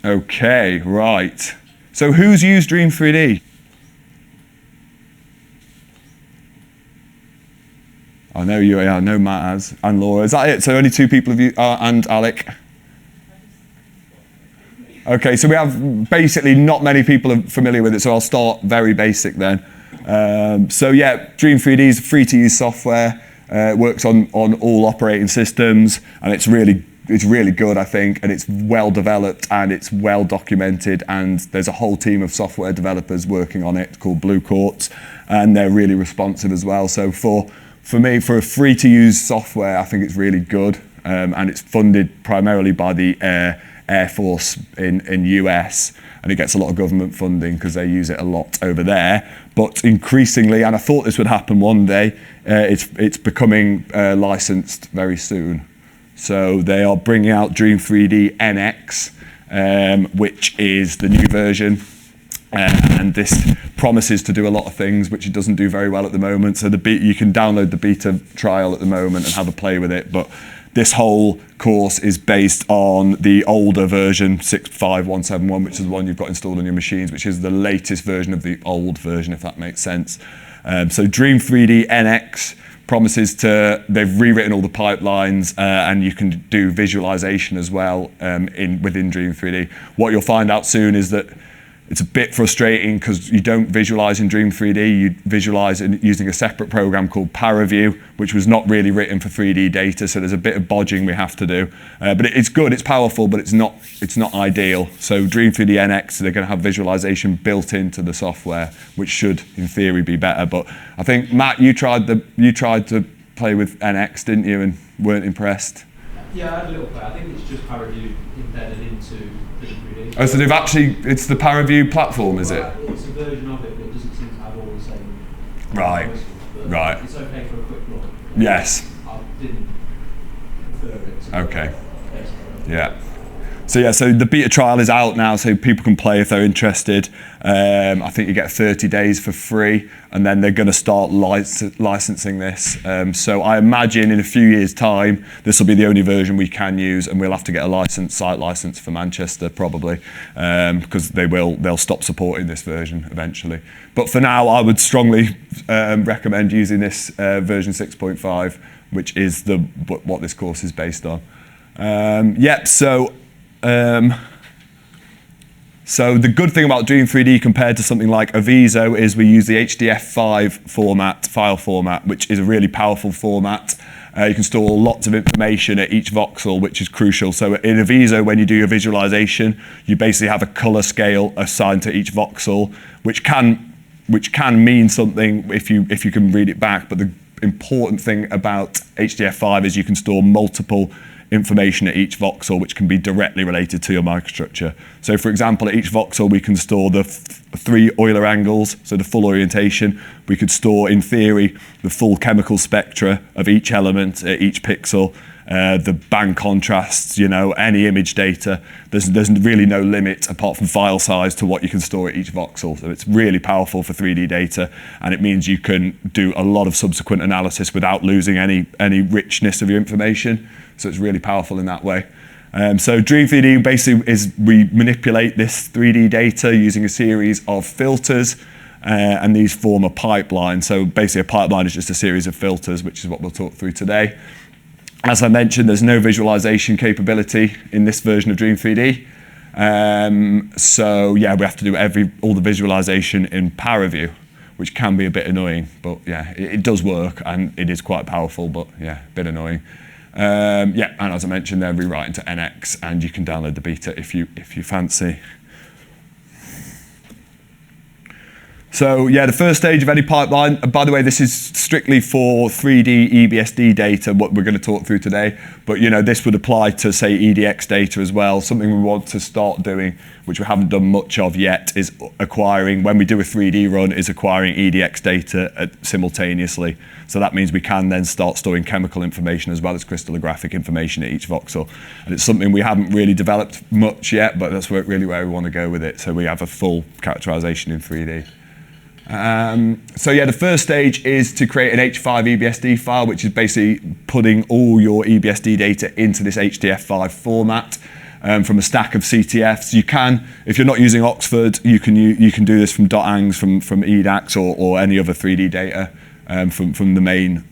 Okay, right. So who's used Dream.3D? I know you, yeah, I know Matt has, and Laura. Is that it? So only 2 people of you, and Alec? Okay, so we have basically not many people are familiar with it, so I'll start very basic then. So yeah, Dream.3D is free to use software. It works on all operating systems, and it's really good, I think, and it's well developed and it's well documented, and there's a whole team of software developers working on it called Blue Quartz, and they're really responsive as well. So for me, for a free to use software, I think it's really good, and it's funded primarily by the Air Force in US, and it gets a lot of government funding because they use it a lot over there. But increasingly, and I thought this would happen one day, it's becoming licensed very soon. So they are bringing out Dream.3D NX, which is the new version. And this promises to do a lot of things which it doesn't do very well at the moment. So you can download the beta trial at the moment and have a play with it. But this whole course is based on the older version, 65171, which is the one you've got installed on your machines, which is the latest version of the old version, if that makes sense. So Dream.3D NX promises they've rewritten all the pipelines, and you can do visualization as well within Dream.3D. What you'll find out soon is that it's a bit frustrating because you don't visualize in Dream.3D, you visualize using a separate program called ParaView, which was not really written for 3D data, so there's a bit of bodging we have to do. But it's good, it's powerful, but it's not ideal. So Dream.3D NX, they're gonna have visualization built into the software, which should, in theory, be better. But I think, Matt, you tried to play with NX, didn't you, and weren't impressed? Yeah, I had a little play. I think it's just ParaView embedded into Dream.3D. Oh, so it's the ParaView platform, is it? It's a version of it, but it doesn't seem to have all the same. Right. Right. It's okay for a quick look. Yes. I didn't prefer it to okay. Yeah. So the beta trial is out now, so people can play if they're interested. I think you get 30 days for free, and then they're going to start licensing this. So I imagine in a few years' time, this will be the only version we can use, and we'll have to get a site license for Manchester probably, because they'll stop supporting this version eventually. But for now, I would strongly recommend using this version 6.5, which is what this course is based on. So the good thing about Dream.3D compared to something like Aviso is we use the HDF5 file format, which is a really powerful format. You can store lots of information at each voxel, which is crucial. So in Aviso, when you do your visualization, you basically have a color scale assigned to each voxel, which can mean something if you can read it back. But the important thing about HDF5 is you can store multiple information at each voxel, which can be directly related to your microstructure. So for example, at each voxel, we can store the 3 Euler angles, so the full orientation. We could store, in theory, the full chemical spectra of each element at each pixel, the band contrasts, any image data. There's really no limit apart from file size to what you can store at each voxel. So it's really powerful for 3D data, and it means you can do a lot of subsequent analysis without losing any richness of your information. So it's really powerful in that way. So Dream.3D basically we manipulate this 3D data using a series of filters, and these form a pipeline. So basically a pipeline is just a series of filters, which is what we'll talk through today. As I mentioned, there's no visualization capability in this version of Dream.3D. So yeah, we have to do all the visualization in ParaView, which can be a bit annoying, but yeah, it does work and it is quite powerful, but yeah, a bit annoying. And as I mentioned, they're rewriting to NX, and you can download the beta if you fancy. So yeah, the first stage of any pipeline, by the way, this is strictly for 3D EBSD data, what we're going to talk through today, but this would apply to, say, EDX data as well. Something we want to start doing, which we haven't done much of yet, is when we do a 3D run, is acquiring EDX data simultaneously. So that means we can then start storing chemical information as well as crystallographic information at each voxel. And it's something we haven't really developed much yet, but that's really where we want to go with it. So we have a full characterization in 3D. So yeah, the first stage is to create an H5 EBSD file, which is basically putting all your EBSD data into this HDF5 format. from a stack of CTFs. You can, if you're not using Oxford, you can do this from .angs, from EDAX or any other 3D data from the main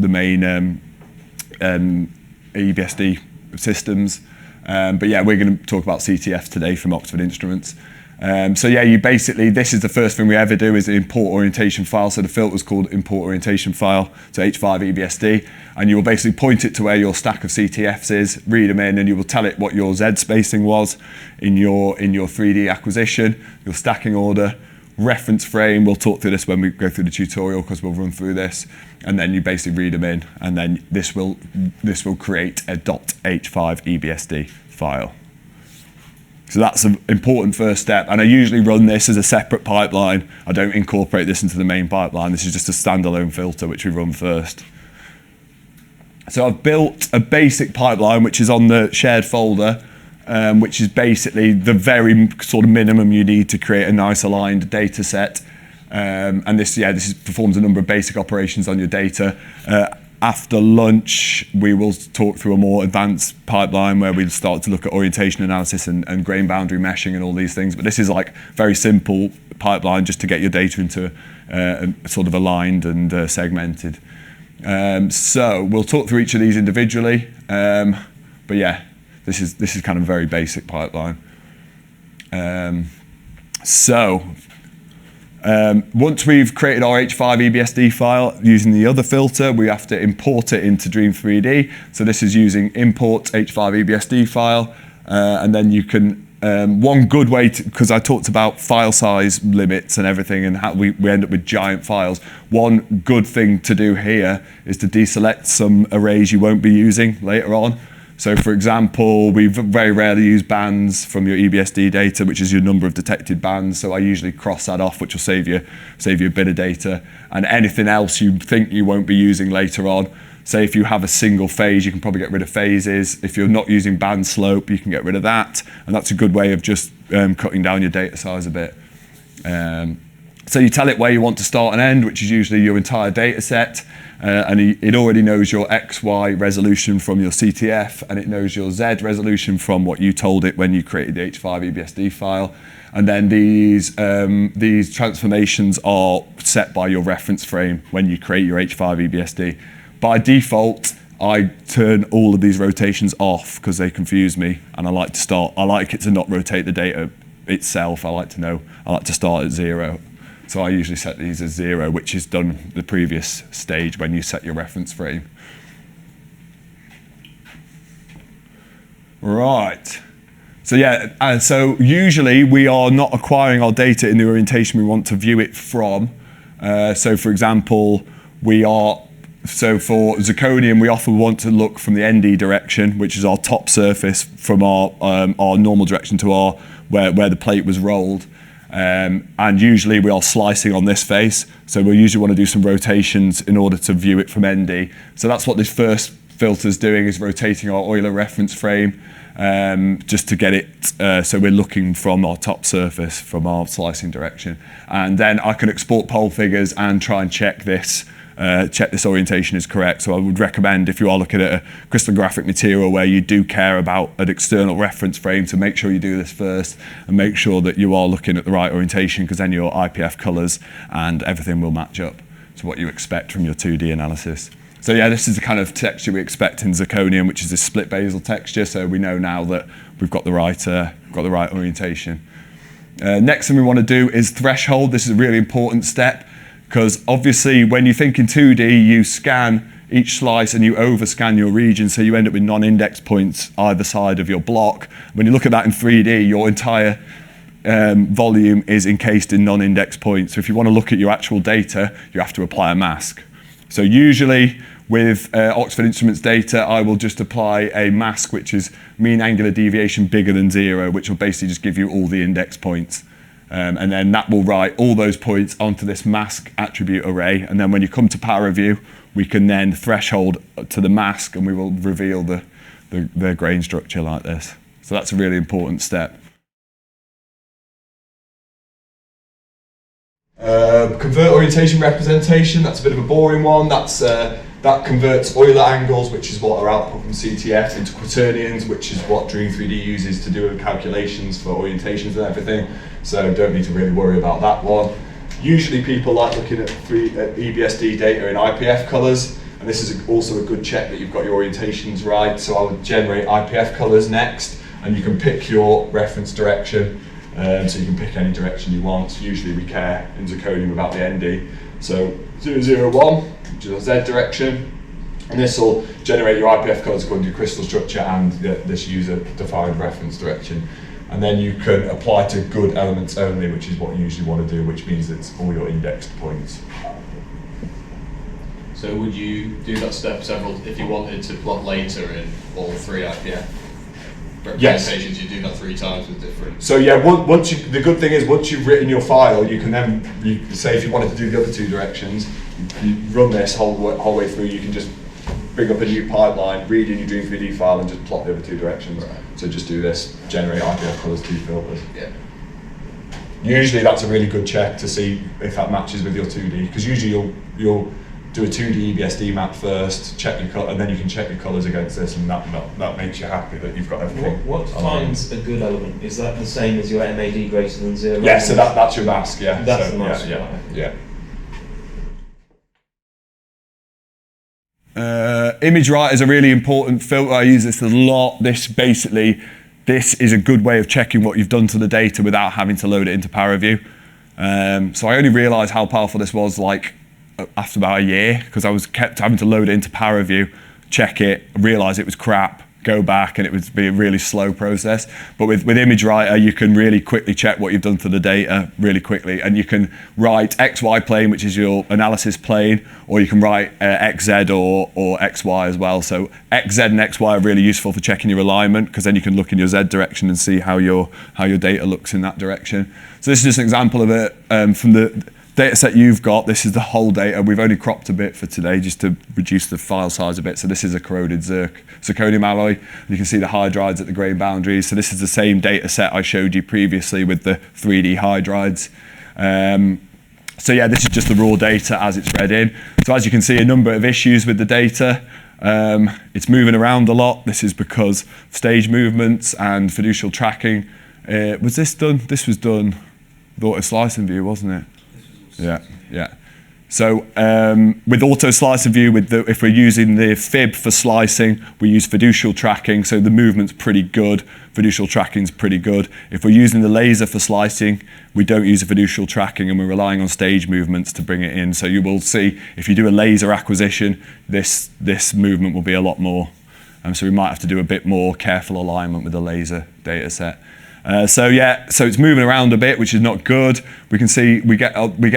EBSD systems. But yeah, we're going to talk about CTFs today from Oxford Instruments. So yeah, this is the first thing we ever do is the import orientation file. So the filter's called import orientation file to H5 EBSD, and you will basically point it to where your stack of CTFs is, read them in, and you will tell it what your Z spacing was in your 3D acquisition, your stacking order, reference frame. We'll talk through this when we go through the tutorial because we'll run through this, and then you basically read them in, and then this will create a .h5 EBSD file. So that's an important first step, and I usually run this as a separate pipeline. I don't incorporate this into the main pipeline. This is just a standalone filter which we run first. So I've built a basic pipeline which is on the shared folder, which is basically the very sort of minimum you need to create a nice aligned data set. And this performs a number of basic operations on your data. After lunch, we will talk through a more advanced pipeline where we'll start to look at orientation analysis and grain boundary meshing and all these things. But this is like very simple pipeline just to get your data into sort of aligned and segmented. So we'll talk through each of these individually. But yeah, this is kind of a very basic pipeline. Once we've created our H5 EBSD file using the other filter, we have to import it into Dream.3D. So this is using import H5 EBSD file, and then you can, one good way to, because I talked about file size limits and everything and how we end up with giant files. One good thing to do here is to deselect some arrays you won't be using later on. So for example, we very rarely use bands from your EBSD data, which is your number of detected bands. So I usually cross that off, which will save you a bit of data. And anything else you think you won't be using later on. Say if you have a single phase, you can probably get rid of phases. If you're not using band slope, you can get rid of that. And that's a good way of just cutting down your data size a bit. So you tell it where you want to start and end, which is usually your entire data set. And it already knows your XY resolution from your CTF, and it knows your Z resolution from what you told it when you created the H5 EBSD file. And then these transformations are set by your reference frame when you create your H5 EBSD. By default, I turn all of these rotations off because they confuse me, and I like it to not rotate the data itself. I like to start at 0. So I usually set these as 0, which is done the previous stage when you set your reference frame. Right. So yeah, so usually we are not acquiring our data in the orientation we want to view it from. So for example, so for zirconium, we often want to look from the ND direction, which is our top surface, from our normal direction to where the plate was rolled. And usually we are slicing on this face, so we'll usually want to do some rotations in order to view it from ND. So that's what this first filter is doing, is rotating our Euler reference frame, just to get it, so we're looking from our top surface, from our slicing direction. And then I can export pole figures and try and check this orientation is correct. So I would recommend, if you are looking at a crystallographic material where you do care about an external reference frame, to make sure you do this first and make sure that you are looking at the right orientation, because then your IPF colours and everything will match up to what you expect from your 2D analysis. So yeah, this is the kind of texture we expect in zirconium, which is a split basal texture. So we know now that we've got the right orientation. Next thing we want to do is threshold. This is a really important step, because obviously when you think in 2D, you scan each slice and you overscan your region, so you end up with non-index points either side of your block. When you look at that in 3D, your entire volume is encased in non-index points. So if you want to look at your actual data, you have to apply a mask. So usually with Oxford Instruments data, I will just apply a mask which is mean angular deviation bigger than 0, which will basically just give you all the index points. And then that will write all those points onto this mask attribute array. And then when you come to power review, we can then threshold to the mask, and we will reveal the grain structure like this. So that's a really important step. Convert orientation representation, that's a bit of a boring one. That's That converts Euler angles, which is what are output from CTFs, into quaternions, which is what Dream.3D uses to do calculations for orientations and everything. So don't need to really worry about that one. Usually people like looking at EBSD data in IPF colours, and this is also a good check that you've got your orientations right. So I would generate IPF colours next, and you can pick your reference direction. So you can pick any direction you want. Usually we care in zirconium about the ND. So 001, which is a Z direction, and this will generate your IPF colours according to your crystal structure and this user-defined reference direction. And then you can apply to good elements only, which is what you usually want to do, which means it's all your indexed points. So would you do that step if you wanted to plot later in all 3 IPF representations? Yes. You do that 3 times with different. So yeah, the good thing is once you've written your file, you can then say if you wanted to do the other 2 directions, you run this whole way through. You can just bring up a new pipeline, read in your Dream.3D file, and just plot the other 2 directions. Right. So just do this, generate IPF colours, 2 filters. Yeah. Usually that's a really good check to see if that matches with your 2D, because usually you'll do a 2D EBSD map first, check your colour, and then you can check your colours against this, and that makes you happy that you've got everything. What defines a good element? Is that the same as your MAD greater than 0? Yeah, so that's your mask, yeah. That's the mask. Yeah. Image writers are really important filter. I use this a lot. This is a good way of checking what you've done to the data without having to load it into ParaView. So I only realised how powerful this was after about a year, because I was kept having to load it into ParaView, check it, realise it was crap, go back, and it would be a really slow process. But with Image Writer, you can really quickly check what you've done to the data really quickly, and you can write XY plane, which is your analysis plane, or you can write XZ or XY as well. So XZ and XY are really useful for checking your alignment, because then you can look in your Z direction and see how your data looks in that direction. So this is just an example of it from the data set you've got. This is the whole data. We've only cropped a bit for today just to reduce the file size a bit. So this is a corroded zirconium alloy. You can see the hydrides at the grain boundaries. So this is the same data set I showed you previously with the 3D hydrides. So yeah, this is just the raw data as it's read in. So as you can see, a number of issues with the data. It's moving around a lot. This is because of stage movements and fiducial tracking. Was this done? This was done with auto slicing view, wasn't it? Yeah. So with auto slicer view, if we're using the fib for slicing, we use fiducial tracking, so the movement's pretty good. Fiducial tracking's pretty good. If we're using the laser for slicing, we don't use a fiducial tracking, and we're relying on stage movements to bring it in. So you will see, if you do a laser acquisition, this movement will be a lot more. So we might have to do a bit more careful alignment with the laser data set. So it's moving around a bit, which is not good. We can see we get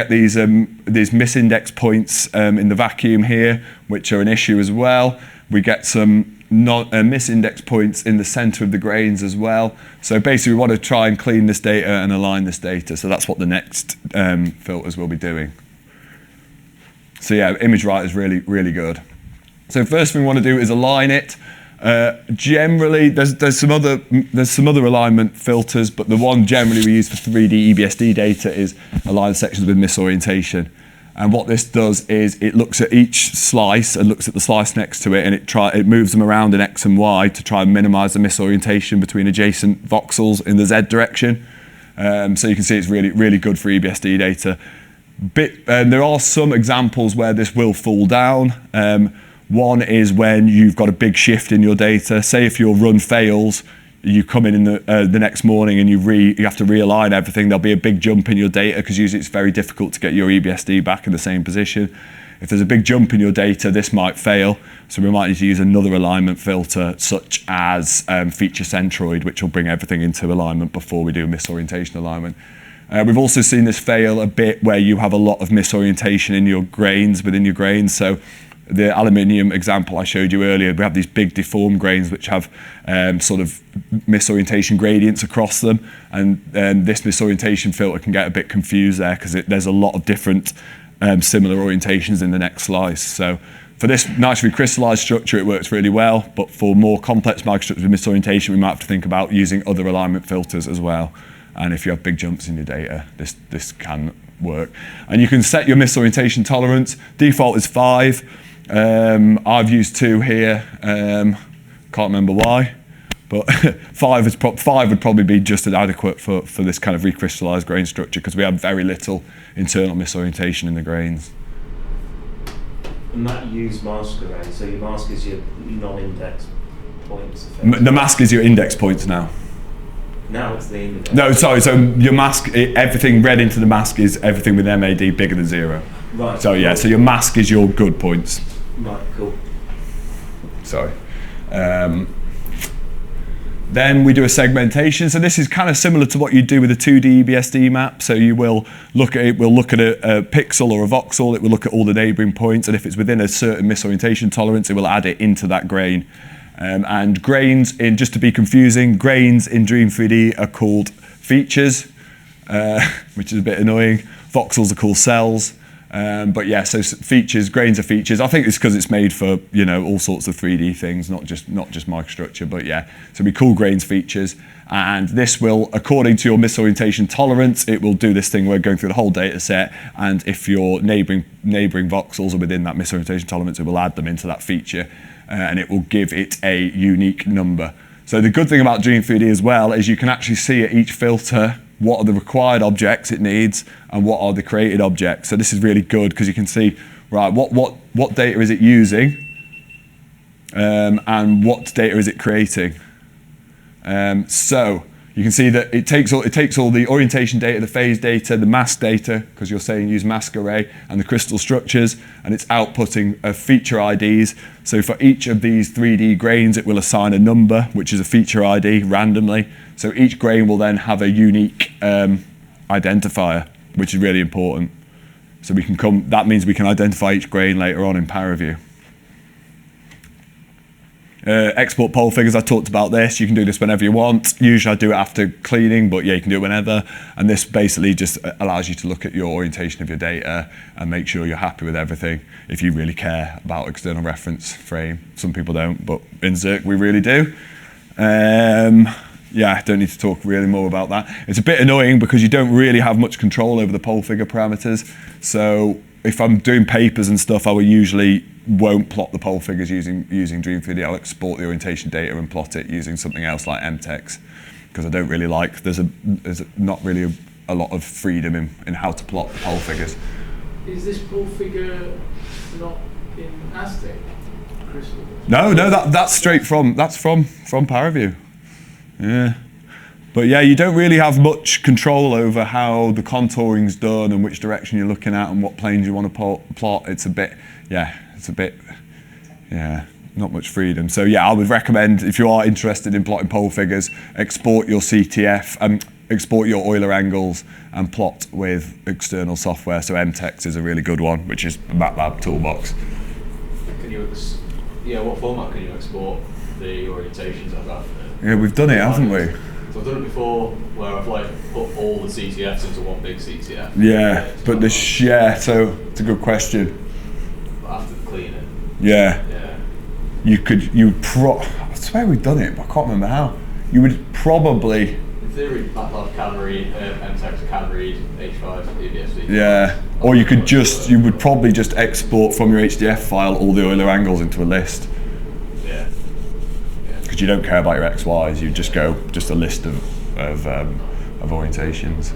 these misindex points in the vacuum here, which are an issue as well. We get some misindex points in the center of the grains as well. So basically, we want to try and clean this data and align this data. So that's what the next filters will be doing. So yeah, Image Writer is really, really good. So first thing we want to do is align it. Generally, there's some other alignment filters, but the one generally we use for 3D EBSD data is align sections with misorientation. And what this does is it looks at each slice and looks at the slice next to it, and it moves them around in X and Y to try and minimize the misorientation between adjacent voxels in the Z direction. So you can see it's really, really good for EBSD data. There are some examples where this will fall down. One is when you've got a big shift in your data. Say if your run fails, you come in the next morning and you have to realign everything. There'll be a big jump in your data, because usually it's very difficult to get your EBSD back in the same position. If there's a big jump in your data, this might fail. So we might need to use another alignment filter, such as feature centroid, which will bring everything into alignment before we do misorientation alignment. We've also seen this fail a bit where you have a lot of misorientation in your grains, within your grains. So the aluminium example I showed you earlier, we have these big deformed grains which have sort of misorientation gradients across them, and this misorientation filter can get a bit confused there, because there's a lot of different similar orientations in the next slice. So for this nitrally crystallized structure, it works really well, but for more complex microstructures with misorientation, we might have to think about using other alignment filters as well. And if you have big jumps in your data, this can work. And you can set your misorientation tolerance. Default is 5. I've used 2 here. Can't remember why, but 5 would probably be just as adequate for this kind of recrystallized grain structure, because we have very little internal misorientation in the grains. And that use mask array, so your mask is your non-index points. The mask is your index points now. Now it's the index. No, sorry, so your mask, everything read into the mask is everything with MAD bigger than 0. Right. So yeah, so your mask is your good points. Right, cool. Sorry. Then we do a segmentation. So this is kind of similar to what you do with a 2D EBSD map. So you will look at it, we'll look at a pixel or a voxel, it will look at all the neighboring points, and if it's within a certain misorientation tolerance, it will add it into that grain. And grains, just to be confusing, grains in Dream.3D are called features, which is a bit annoying. Voxels are called cells. But yeah, so features, grains are features. I think it's because it's made for, you know, all sorts of 3D things, not just microstructure, but yeah. So we call grains features, and this will, according to your misorientation tolerance, it will do this thing where we're going through the whole data set, and if your neighboring voxels are within that misorientation tolerance, it will add them into that feature, and it will give it a unique number. So the good thing about Dream.3D as well is you can actually see at each filter what are the required objects it needs and what are the created objects. So this is really good because you can see, right, what data is it using and what data is it creating. So you can see that it takes all the orientation data, the phase data, the mask data, because you're saying use mask array, and the crystal structures, and it's outputting feature IDs. So for each of these 3D grains, it will assign a number, which is a feature ID randomly. So each grain will then have a unique identifier, which is really important. So that means we can identify each grain later on in power review. Export pole figures, I talked about this. You can do this whenever you want. Usually I do it after cleaning, but yeah, you can do it whenever. And this basically just allows you to look at your orientation of your data and make sure you're happy with everything if you really care about external reference frame. Some people don't, but in Zirc we really do. Yeah, I don't need to talk really more about that. It's a bit annoying because you don't really have much control over the pole figure parameters. So if I'm doing papers and stuff, I will usually won't plot the pole figures using Dream.3D. I'll export the orientation data and plot it using something else like MTEX, because I don't really like, there's not really a lot of freedom in how to plot the pole figures. Is this pole figure not in Aztec crystal? No, that's straight from PowerView. Yeah. But yeah, you don't really have much control over how the contouring's done and which direction you're looking at and what planes you want to plot. It's a bit, not much freedom. So yeah, I would recommend, if you are interested in plotting pole figures, export your CTF and export your Euler angles and plot with external software. So MTEX is a really good one, which is a MATLAB toolbox. What format can you export the orientations of that? Yeah, we've done it, haven't we? So I've done it before, where I've put all the CTFs into one big CTF. Yeah, but so it's a good question. But after cleaning. Yeah. Yeah. I swear we've done it, but I can't remember how. You would probably. In theory, MATLAB can read, MTEX can read H5 EBSD. Yeah, or you would probably just export from your HDF file all the Euler angles into a list. Yeah. Because you don't care about your XYs, you just go a list of orientations.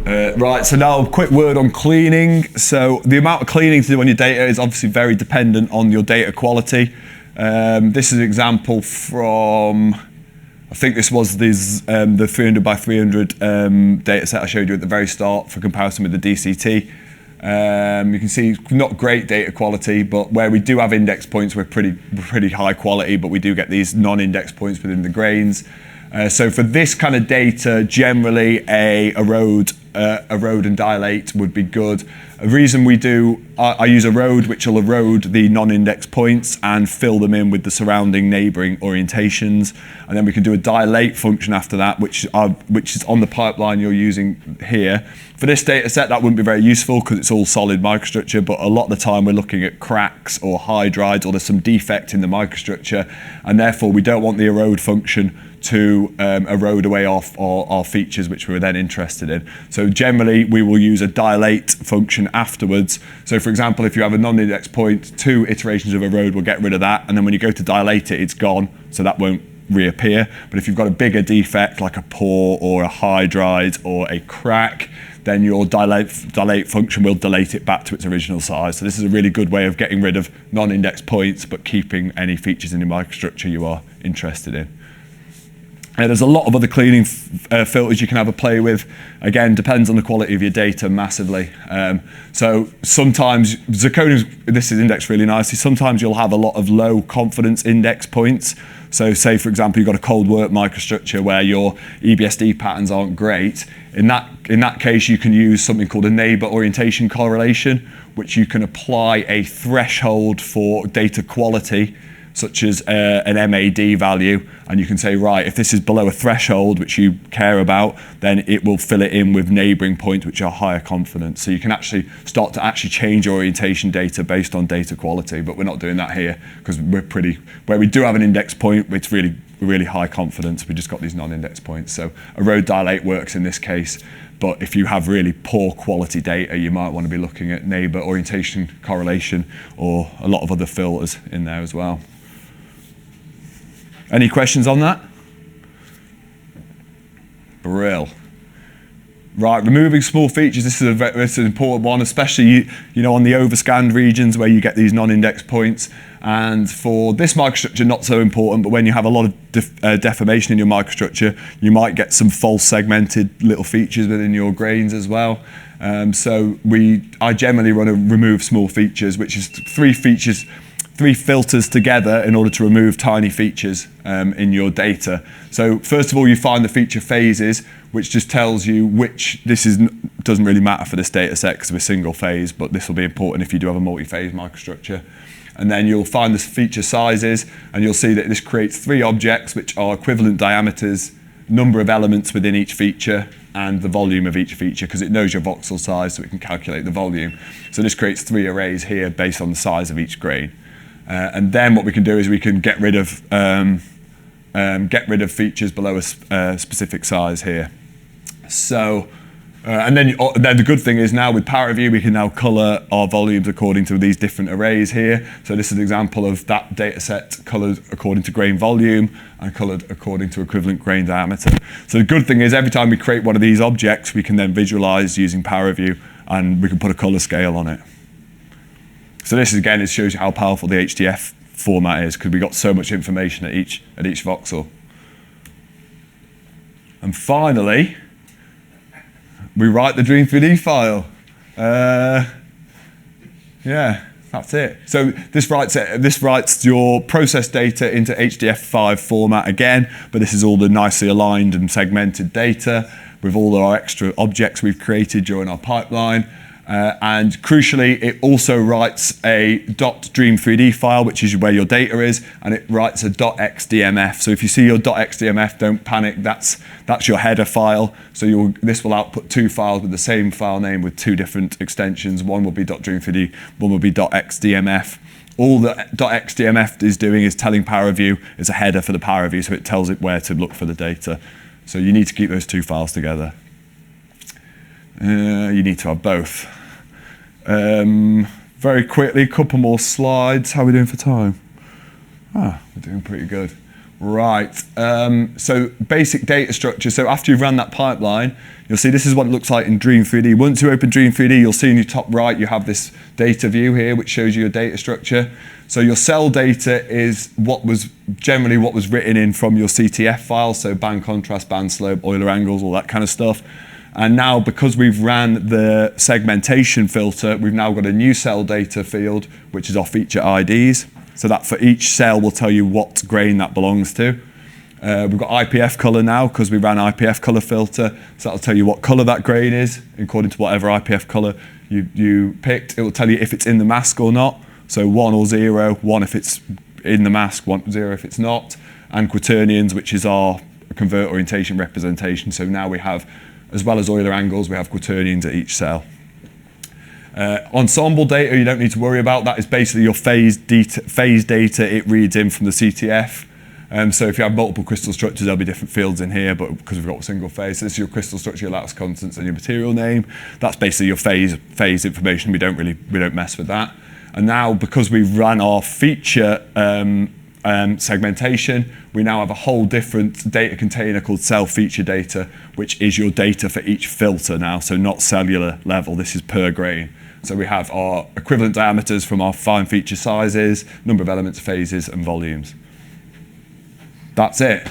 Right, so now a quick word on cleaning. So the amount of cleaning to do on your data is obviously very dependent on your data quality. This is an example from, I think this was the 300 by 300 data set I showed you at the very start for comparison with the DCT. You can see not great data quality, but where we do have index points, we're pretty high quality, but we do get these non-index points within the grains. So for this kind of data, generally a erode and dilate would be good. A reason I use erode, which will erode the non-index points and fill them in with the surrounding neighboring orientations. And then we can do a dilate function after that, which is on the pipeline you're using here. For this data set, that wouldn't be very useful because it's all solid microstructure, but a lot of the time we're looking at cracks or hydrides, or there's some defect in the microstructure, and therefore we don't want the erode function to erode away our features which we were then interested in. So generally we will use a dilate function afterwards. So for example, if you have a non-index point, 2 iterations of erode will get rid of that, and then when you go to dilate it, it's gone, so that won't reappear. But if you've got a bigger defect like a pore or a hydride or a crack, then your dilate function will dilate it back to its original size. So this is a really good way of getting rid of non-index points but keeping any features in your microstructure you are interested in. There's a lot of other cleaning filters you can have a play with. Again, depends on the quality of your data massively. So sometimes zirconium, this is indexed really nicely, sometimes you'll have a lot of low confidence index points. So say, for example, you've got a cold work microstructure where your EBSD patterns aren't great. In that case, you can use something called a neighbor orientation correlation, which you can apply a threshold for data quality, such as an MAD value, and you can say, right, if this is below a threshold which you care about, then it will fill it in with neighboring points which are higher confidence. So you can actually start to change your orientation data based on data quality, but we're not doing that here because where we do have an index point, it's really high confidence. We just got these non-index points. So erode dilate works in this case, but if you have really poor quality data, you might want to be looking at neighbor orientation correlation or a lot of other filters in there as well. Any questions on that? Brill. Right, removing small features. This is an important one, especially on the overscanned regions where you get these non-index points. And for this microstructure, not so important. But when you have a lot of deformation in your microstructure, you might get some false segmented little features within your grains as well. So I generally run a remove small features, which is 3 filters together in order to remove tiny features in your data. So first of all, you find the feature phases, which just tells you doesn't really matter for this data set because we're single phase, but this will be important if you do have a multi-phase microstructure. And then you'll find the feature sizes, and you'll see that this creates 3 objects which are equivalent diameters, number of elements within each feature, and the volume of each feature, because it knows your voxel size, so it can calculate the volume. So this creates 3 arrays here based on the size of each grain. And then what we can do is we can get rid of features below a specific size here. So, and then the good thing is now with Power Review we can now color our volumes according to these different arrays here. So this is an example of that data set colored according to grain volume and colored according to equivalent grain diameter. So the good thing is every time we create one of these objects, we can then visualize using Power Review, and we can put a color scale on it. So this again, it shows you how powerful the HDF format is, because we got so much information at each voxel. And finally, we write the Dream.3D file. Yeah, that's it. So this writes your process data into HDF5 format again, but this is all the nicely aligned and segmented data with all our extra objects we've created during our pipeline. And crucially, it also writes a .dream3d file, which is where your data is, and it writes a .xdmf. So if you see your .xdmf, don't panic. That's your header file. So this will output 2 files with the same file name with 2 different extensions. One will be .dream3d, one will be .xdmf. All the .xdmf is doing is telling Power Review it's a header for the Power Review, so it tells it where to look for the data. So you need to keep those 2 files together. You need to have both. Very quickly, a couple more slides. How are we doing for time? We're doing pretty good. Right, so basic data structure. So after you've run that pipeline, you'll see this is what it looks like in Dream.3D. Once you open Dream.3D, you'll see in your top right, you have this data view here, which shows you your data structure. So your cell data is generally what was written in from your CTF file, so band contrast, band slope, Euler angles, all that kind of stuff. And now, because we've ran the segmentation filter, we've now got a new cell data field, which is our feature IDs. So that for each cell will tell you what grain that belongs to. We've got IPF color now, because we ran IPF color filter. So that'll tell you what color that grain is, according to whatever IPF color you picked. It will tell you if it's in the mask or not. So 1 or 0, 1 if it's in the mask, 0 if it's not. And quaternions, which is our convert orientation representation. So now we have, as well as Euler angles, we have quaternions at each cell. Ensemble data you don't need to worry about. That is basically your phase data it reads in from the CTF. So if you have multiple crystal structures, there'll be different fields in here, but because we've got a single phase, so this is your crystal structure, your lattice constants, and your material name. That's basically your phase information. We don't mess with that. And now, because we've run our feature segmentation, we now have a whole different data container called cell feature data, which is your data for each filter now, so not cellular level, this is per grain. So we have our equivalent diameters from our fine feature sizes, number of elements, phases, and volumes. That's it.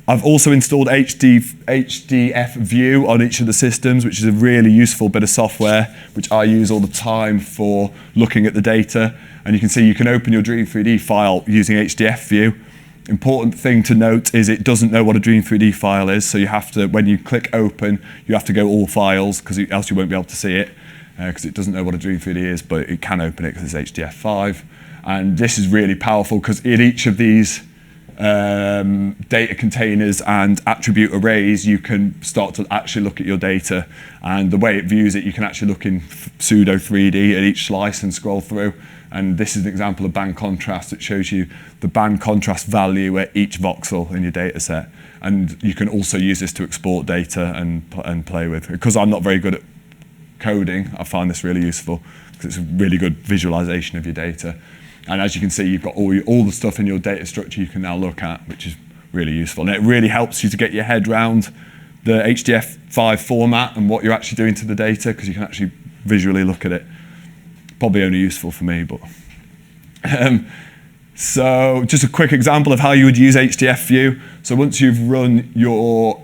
I've also installed HDF View on each of the systems, which is a really useful bit of software, which I use all the time for looking at the data. And you can see you can open your Dream.3D file using HDF View. Important thing to note is it doesn't know what a Dream.3D file is, so you have to, when you click open, you have to go all files, because else you won't be able to see it, because it doesn't know what a Dream.3D is, but it can open it because it's HDF5. And this is really powerful, because in each of these data containers and attribute arrays, you can start to actually look at your data, and the way it views it, you can actually look in pseudo 3D at each slice and scroll through. And this is an example of band contrast that shows you the band contrast value at each voxel in your data set. And you can also use this to export data and play with. Because I'm not very good at coding, I find this really useful, because it's a really good visualization of your data. And as you can see, you've got all the stuff in your data structure you can now look at, which is really useful. And it really helps you to get your head around the HDF5 format and what you're actually doing to the data, because you can actually visually look at it. Probably only useful for me, but. So just a quick example of how you would use HDF View. So once you've run your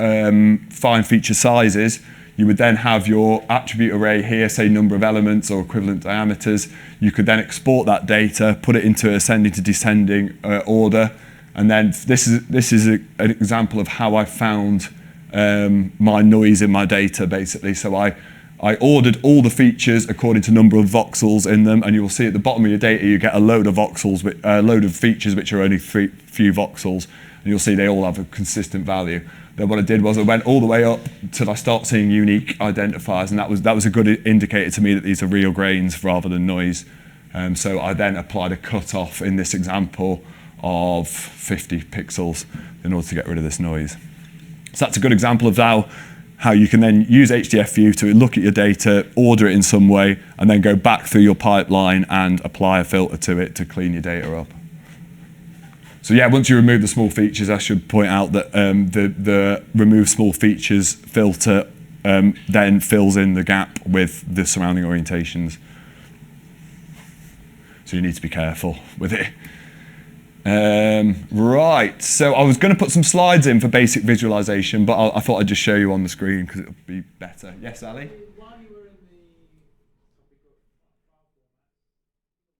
fine feature sizes, you would then have your attribute array here, say number of elements or equivalent diameters. You could then export that data, put it into ascending to descending order. And then this is an example of how I found my noise in my data, basically. So I ordered all the features according to number of voxels in them, and you will see at the bottom of your data you get a load of voxels, a load of features which are only few voxels, and you'll see they all have a consistent value. Then what I did was I went all the way up till I start seeing unique identifiers, and that was a good indicator to me that these are real grains rather than noise. So I then applied a cutoff in this example of 50 pixels in order to get rid of this noise. So that's a good example of how you can then use HDF View to look at your data, order it in some way, and then go back through your pipeline and apply a filter to it to clean your data up. So yeah, once you remove the small features, I should point out that the remove small features filter then fills in the gap with the surrounding orientations. So you need to be careful with it. Right, so I was going to put some slides in for basic visualization, but I thought I'd just show you on the screen because it'll be better. Yes, Ali? While you were in